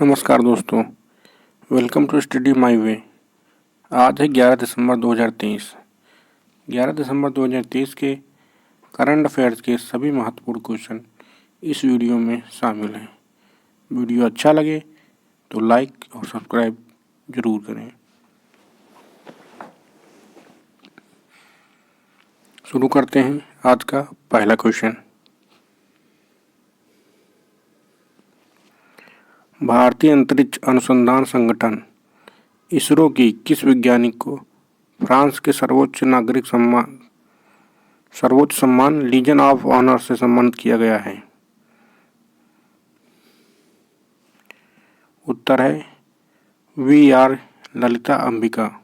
नमस्कार दोस्तों, welcome to study माई वे। आज है 11 दिसंबर 2023। 11 दिसंबर 2023 के करंट अफेयर्स के सभी महत्वपूर्ण क्वेश्चन इस वीडियो में शामिल हैं। वीडियो अच्छा लगे तो लाइक और सब्सक्राइब जरूर करें। शुरू करते हैं आज का पहला क्वेश्चन। भारतीय अंतरिक्ष अनुसंधान संगठन इसरो की किस वैज्ञानिक को फ्रांस के सर्वोच्च सम्मान लीजन ऑफ ऑनर से सम्मानित किया गया है? उत्तर है वी.आर. ललिता अंबिका।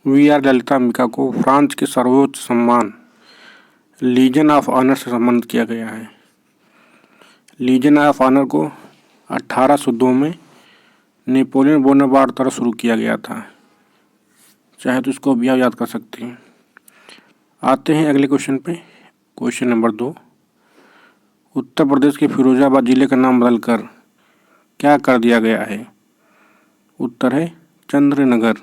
वी.आर. ललिता अंबिका को फ्रांस के सर्वोच्च सम्मान लीजन ऑफ ऑनर से सम्मानित किया गया है। लीजन ऑफ ऑनर को 1802 में नेपोलियन बोनापार्ट द्वारा शुरू किया गया था। चाहे तो इसको भी आप याद कर सकते हैं। आते हैं अगले क्वेश्चन पे। Question number 2। उत्तर प्रदेश के फिरोजाबाद जिले का नाम बदलकर क्या कर दिया गया है? उत्तर है चंद्रनगर।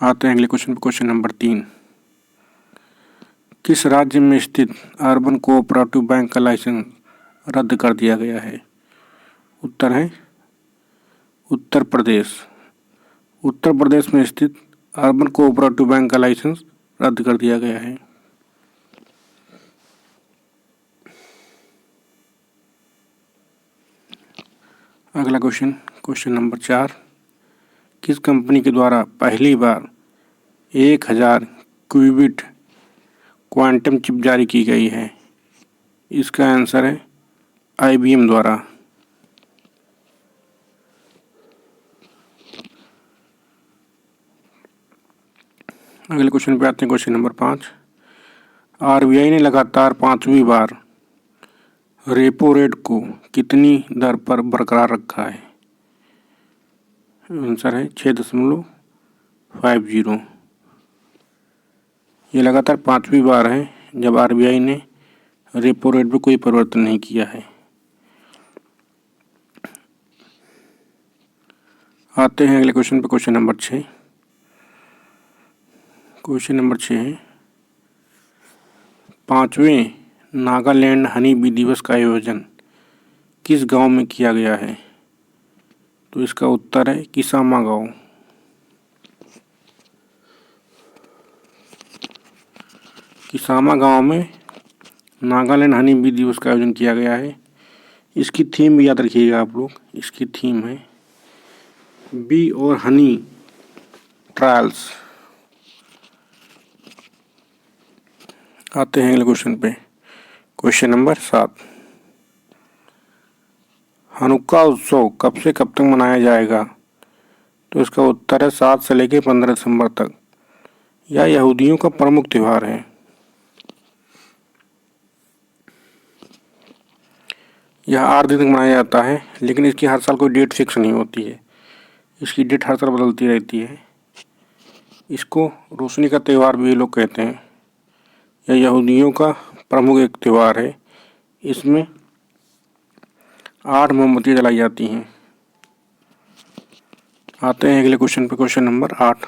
आते हैं अगले क्वेश्चन पे। Question number 3। किस राज्य में स्थित अर्बन कोऑपरेटिव बैंक का लाइसेंस रद्द कर दिया गया है? उत्तर है उत्तर प्रदेश। उत्तर प्रदेश में स्थित अर्बन कोऑपरेटिव बैंक का लाइसेंस रद्द कर दिया गया है। अगला क्वेश्चन, क्वेश्चन नंबर 4। किस कंपनी के द्वारा पहली बार 1000 क्यूबिट क्वांटम चिप जारी की गई है? इसका आंसर है IBM द्वारा। अगले क्वेश्चन पे आते हैं। Question number 5। RBI ने लगातार 5वीं बार रेपो रेट को कितनी दर पर बरकरार रखा है? आंसर है 6.50। ये लगातार 5वीं बार है जब RBI ने रेपो रेट में कोई परिवर्तन नहीं किया है। आते हैं अगले क्वेश्चन पे। Question number 6। क्वेश्चन नंबर 6 है 5वें नागालैंड हनी बी दिवस का आयोजन किस गांव में किया गया है? तो इसका उत्तर है किसामा गांव। किसामा गांव में नागालैंड हनी बी दिवस का आयोजन किया गया है। इसकी थीम भी याद रखिएगा आप लोग। इसकी थीम है बी और हनी ट्रायल्स। आते हैं अगले क्वेश्चन पे। Question number 7। हनुक्का उत्सव कब से कब तक मनाया जाएगा? तो इसका उत्तर है 7 से लेकर 15 दिसंबर तक। यह यहूदियों का प्रमुख त्यौहार है। यह 8 दिन तक मनाया जाता है, लेकिन इसकी हर साल कोई डेट फिक्स नहीं होती है। इसकी डेट हर साल बदलती रहती है। इसको रोशनी का त्यौहार भी लोग कहते हैं। यह यहूदियों का प्रमुख एक त्यौहार है। इसमें 8 मोमबत्तियाँ जलाई जाती हैं। आते हैं अगले क्वेश्चन पे। Question number 8।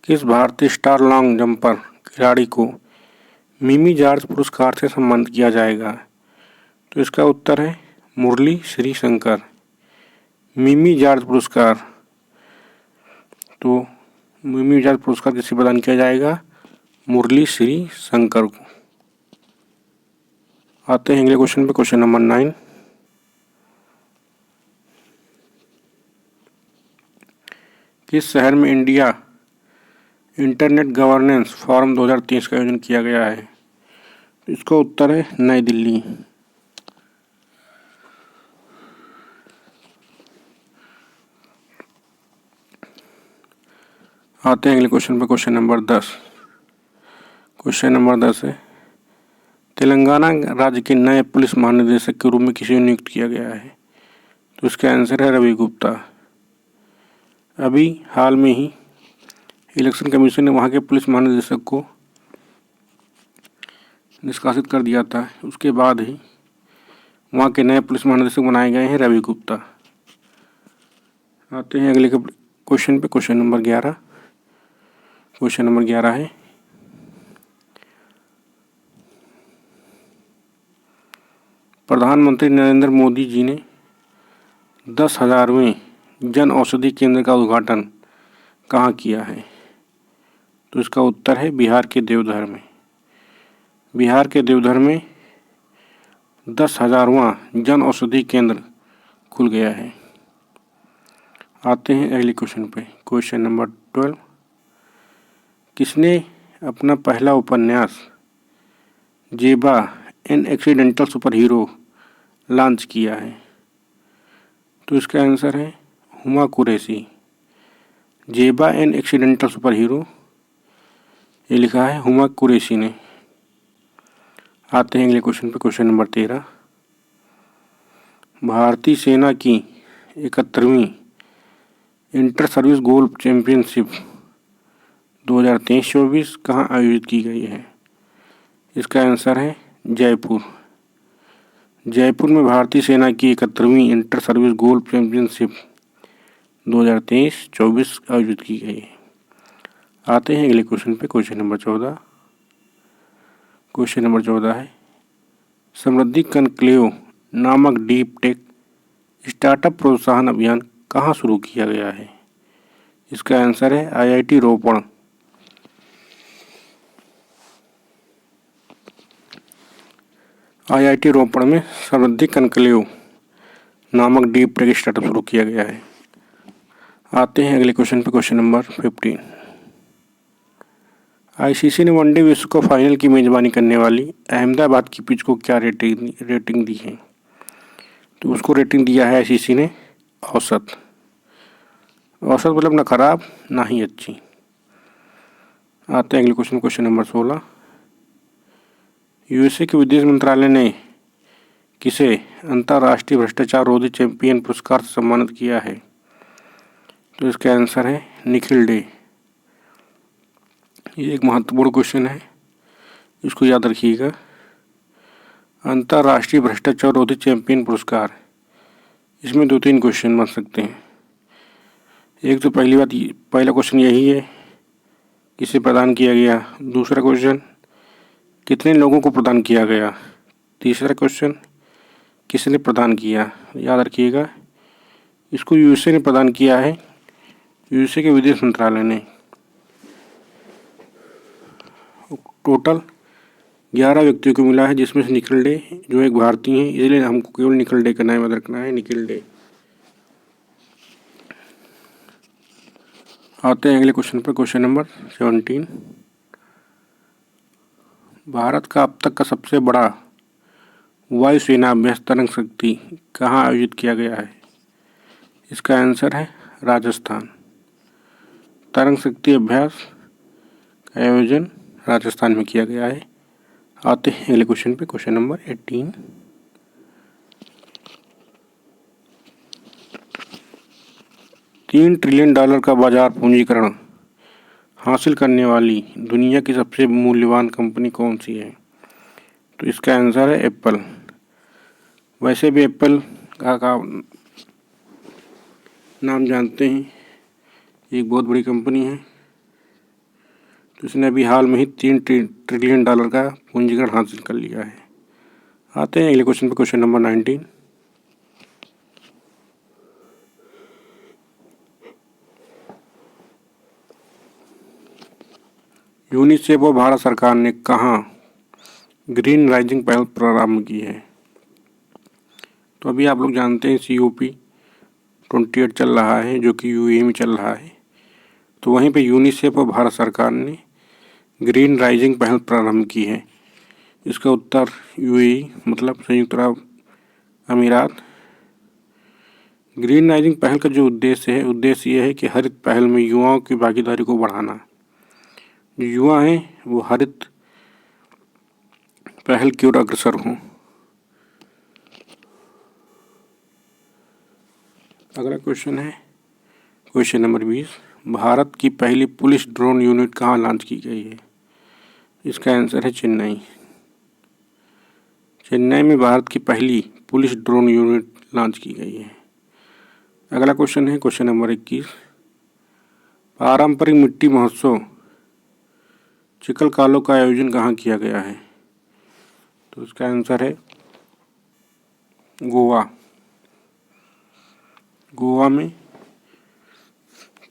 किस भारतीय स्टार लॉन्ग जंपर खिलाड़ी को मिमी जॉर्ज पुरस्कार से सम्मानित किया जाएगा? तो इसका उत्तर है मुरली श्रीशंकर। मिमी जॉर्ज पुरस्कार। तो मिमी जॉर्ज पुरस्कार किसे प्रदान किया जाएगा? मुरली श्रीशंकर को। आते हैं अगले क्वेश्चन पे। Question number 9। किस शहर में इंडिया इंटरनेट गवर्नेंस फोरम 2023 का आयोजन किया गया है? इसका उत्तर है नई दिल्ली। आते हैं अगले क्वेश्चन पे। Question number 10। क्वेश्चन नंबर 10 है तेलंगाना राज्य के नए पुलिस महानिदेशक के रूप में किसे नियुक्त किया गया है? तो इसका आंसर है रवि गुप्ता। अभी हाल में ही इलेक्शन कमीशन ने वहाँ के पुलिस महानिदेशक को निष्कासित कर दिया था। उसके बाद ही वहाँ के नए पुलिस महानिदेशक बनाए गए हैं रवि गुप्ता। आते हैं अगले क्वेश्चन पे। Question number 11। क्वेश्चन नंबर 11 है, प्रधानमंत्री नरेंद्र मोदी जी ने 10,000वें जन औषधि केंद्र का उद्घाटन कहाँ किया है? तो इसका उत्तर है बिहार के देवघर में। बिहार के देवघर में 10,000वां जन औषधि केंद्र खुल गया है। आते हैं अगले क्वेश्चन पे। Question number 12। किसने अपना पहला उपन्यास जेबा an accidental super hero launch किया है? तो इसका आंसर है हुमा कुरैशी। जेबा एन एक्सीडेंटल सुपर हीरो ये लिखा है हुमा कुरैशी ने। आते हैं अगले क्वेश्चन पे। Question number 13। भारतीय सेना की 71वीं इंटर सर्विस गोल्फ चैंपियनशिप 2023-24 कहाँ आयोजित की गई है? इसका आंसर है जयपुर। जयपुर में भारतीय सेना की 71वीं इंटर सर्विस गोल्फ चैंपियनशिप 2023-24 आयोजित की गई है। आते हैं अगले क्वेश्चन पे। Question number 14। क्वेश्चन नंबर 14 है, समृद्धि कनक्लेव नामक डीप टेक स्टार्टअप प्रोत्साहन अभियान कहाँ शुरू किया गया है? इसका आंसर है IIT रोपड़। IIT रोपड़ में समृद्धि कनक्लेव नामक डीप टेक स्टार्टअप शुरू किया गया है। आते हैं अगले क्वेश्चन पे। Question number 15। ICC ने वनडे विश्व कप फाइनल की मेजबानी करने वाली अहमदाबाद की पिच को क्या रेटिंग दी है? तो उसको रेटिंग दिया है ICC ने औसत। औसत मतलब ना खराब ना ही अच्छी। आते हैं अगले क्वेश्चन। Question number 16। USA के विदेश मंत्रालय ने किसे अंतर्राष्ट्रीय भ्रष्टाचार रोधी चैंपियन पुरस्कार से सम्मानित किया है? तो इसका आंसर है निखिल डे। ये एक महत्वपूर्ण क्वेश्चन है, इसको याद रखिएगा। अंतर्राष्ट्रीय भ्रष्टाचार रोधी चैंपियन पुरस्कार, इसमें 2-3 क्वेश्चन बन सकते हैं। एक तो पहला क्वेश्चन यही है, किसे प्रदान किया गया। दूसरा क्वेश्चन, कितने लोगों को प्रदान किया गया। तीसरा क्वेश्चन, किसने प्रदान किया। याद रखिएगा, इसको USA ने प्रदान किया है, USA के विदेश मंत्रालय ने। टोटल 11 व्यक्तियों को मिला है, जिसमें से निखिल डे जो एक भारतीय हैं, इसलिए हमको केवल निखिल डे का नाम याद रखना है, निखिल डे। आते हैं अगले क्वेश्चन पर। Question number 17। भारत का अब तक का सबसे बड़ा वायुसेना अभ्यास तरंग शक्ति कहाँ आयोजित किया गया है? इसका आंसर है राजस्थान। तरंग शक्ति अभ्यास का आयोजन राजस्थान में किया गया है। आते हैं अगले क्वेश्चन पे। Question number 18। $3 ट्रिलियन का बाजार पूंजीकरण हासिल करने वाली दुनिया की सबसे मूल्यवान कंपनी कौन सी है? तो इसका आंसर है एप्पल। वैसे भी एप्पल का नाम जानते हैं, एक बहुत बड़ी कंपनी है। तो इसने अभी हाल में ही $3 ट्रिलियन का पूंजीकरण हासिल कर लिया है। आते हैं अगले क्वेश्चन पे। Question number 19। यूनिसेफ और भारत सरकार ने कहाँ ग्रीन राइजिंग पहल प्रारंभ की है? तो अभी आप लोग जानते हैं COP28 चल रहा है, जो कि UAE में चल रहा है। तो वहीं पे यूनिसेफ और भारत सरकार ने ग्रीन राइजिंग पहल प्रारंभ की है। इसका उत्तर UAE मतलब संयुक्त अरब अमीरात। ग्रीन राइजिंग पहल का जो उद्देश्य ये है कि हरित पहल में युवाओं की भागीदारी को बढ़ाना। जो युवा हैं वो हरित पहल की ओर अग्रसर हों। अगला क्वेश्चन है, क्वेश्चन नंबर 20, भारत की पहली पुलिस ड्रोन यूनिट कहाँ लॉन्च की गई है? इसका आंसर है चेन्नई। चेन्नई में भारत की पहली पुलिस ड्रोन यूनिट लॉन्च की गई है। अगला क्वेश्चन है क्वेश्चन नंबर 21, पारंपरिक मिट्टी महोत्सव चिकलकालो का आयोजन कहाँ किया गया है? तो इसका आंसर है गोवा। गोवा में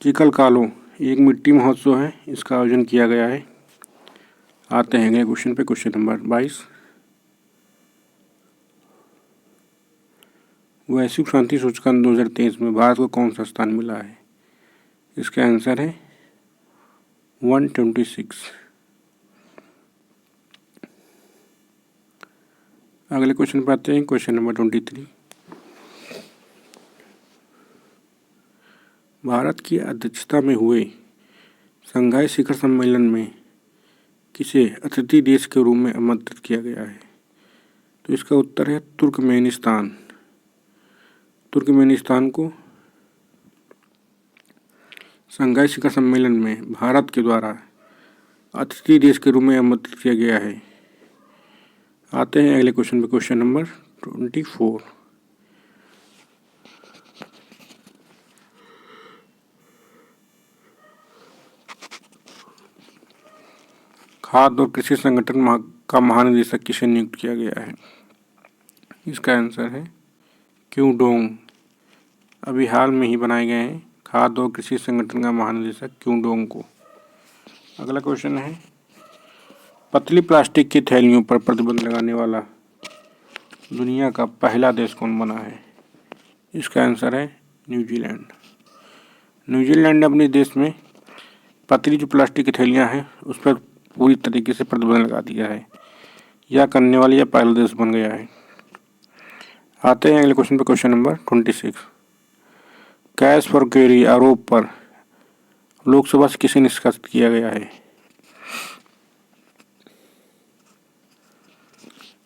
चिकलकालो एक मिट्टी महोत्सव है, इसका आयोजन किया गया है। आते हैं अगले क्वेश्चन पे, क्वेश्चन नंबर 22, वैश्विक शांति सूचकांक 2023 में भारत को कौन सा स्थान मिला है? इसका आंसर है 126। अगले क्वेश्चन पे आते हैं, क्वेश्चन नंबर 23, भारत की अध्यक्षता में हुए शंघाई शिखर सम्मेलन में किसे अतिथि देश के रूप में आमंत्रित किया गया है? तो इसका उत्तर है तुर्कमेनिस्तान। तुर्कमेनिस्तान को शंघाई शिखर सम्मेलन में भारत के द्वारा अतिथि देश के रूप में आमंत्रित किया गया है। आते हैं अगले क्वेश्चन पे, क्वेश्चन नंबर 24, खाद्य और कृषि संगठन का महानिदेशक किसे नियुक्त किया गया है? इसका आंसर है क्यू डोंग। अभी हाल में ही बनाए गए हैं खाद्य और कृषि संगठन का महानिदेशक क्यू डोंग को। अगला क्वेश्चन है, पतली प्लास्टिक की थैलियों पर प्रतिबंध लगाने वाला दुनिया का पहला देश कौन बना है? इसका आंसर है न्यूजीलैंड। न्यूजीलैंड ने अपने देश में पतली जो प्लास्टिक की थैलियाँ हैं उस पर पूरी तरीके से प्रतिबंध लगा दिया है। यह करने वाला यह पहला देश बन गया है। आते हैं अगले क्वेश्चन पर, question number 26, cash for carry आरोप पर लोकसभा से किसे निष्कासित किया गया है?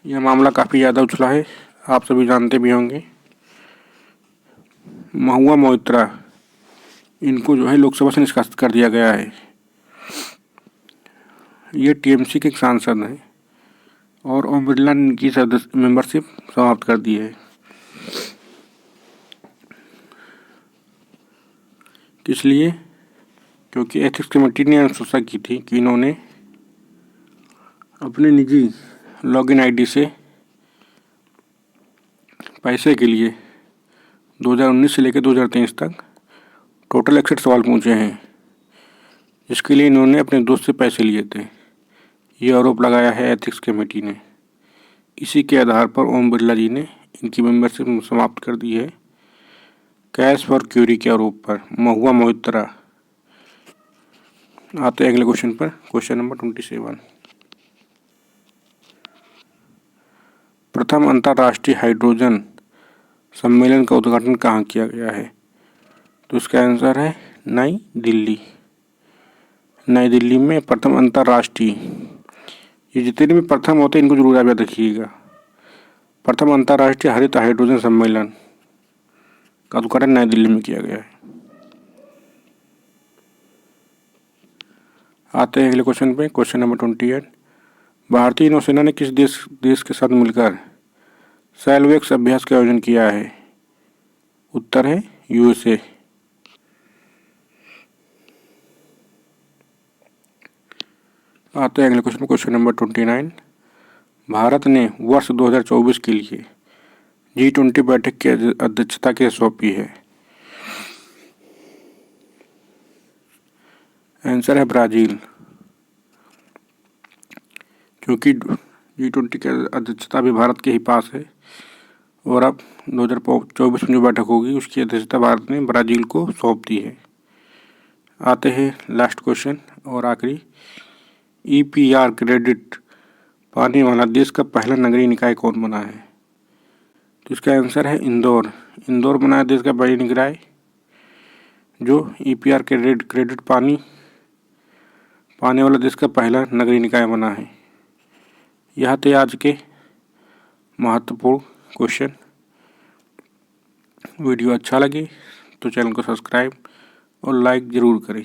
यह मामला काफ़ी ज़्यादा उछला है, आप सभी जानते भी होंगे। महुआ मोइत्रा, इनको जो है लोकसभा से निष्कासित कर दिया गया है। ये टीएमसी के एक सांसद हैं और ओम बिरला ने इनकी सदस्य मेंबरशिप समाप्त कर दी है। किस लिए? क्योंकि एथिक्स कमेटी ने अनुशंसा की थी कि इन्होंने अपने निजी लॉगिन आईडी से पैसे के लिए 2019 से लेकर 2023 तक टोटल 61 सवाल पूछे हैं, जिसके लिए इन्होंने अपने दोस्त से पैसे लिए थे। ये आरोप लगाया है एथिक्स कमेटी ने। इसी के आधार पर ओम बिरला जी ने इनकी मेंबरशिप समाप्त कर दी है कैश फॉर क्यूरी के आरोप पर। महुआ मोइत्रा। आते हैं अगले क्वेश्चन पर, क्वेश्चन नंबर 27, प्रथम अंतर्राष्ट्रीय हाइड्रोजन सम्मेलन का उद्घाटन कहाँ किया गया है? तो इसका आंसर है नई दिल्ली। नई दिल्ली में प्रथम अंतर्राष्ट्रीय, ये जितने भी प्रथम होते हैं इनको जरूर याद रखिएगा। प्रथम अंतर्राष्ट्रीय हरित हाइड्रोजन सम्मेलन का उद्घाटन नई दिल्ली में किया गया है। आते हैं अगले क्वेश्चन पे, क्वेश्चन नंबर 28, भारतीय नौसेना ने किस देश के साथ मिलकर सेलवेक्स अभ्यास का आयोजन किया है? उत्तर है यूएसए। आते हैं अगले क्वेश्चन, क्वेश्चन नंबर 29, भारत ने वर्ष 2024 के लिए G20 बैठक की अध्यक्षता किसे सौंपी है? आंसर है ब्राज़ील। क्योंकि G20 की अध्यक्षता भी भारत के ही पास है और अब 2024 में जो बैठक होगी उसकी अध्यक्षता भारत ने ब्राज़ील को सौंप दी है। आते हैं लास्ट क्वेश्चन और आखिरी, EPR क्रेडिट पाने वाला देश का पहला नगरीय निकाय कौन बना है? तो इसका आंसर है इंदौर। इंदौर बना है देश का पहला निकाय जो EPR क्रेडिट पाने वाला देश का पहला नगरीय निकाय बना है। यह थे आज के महत्वपूर्ण क्वेश्चन। वीडियो अच्छा लगे तो चैनल को सब्सक्राइब और लाइक ज़रूर करें।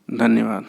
धन्यवाद।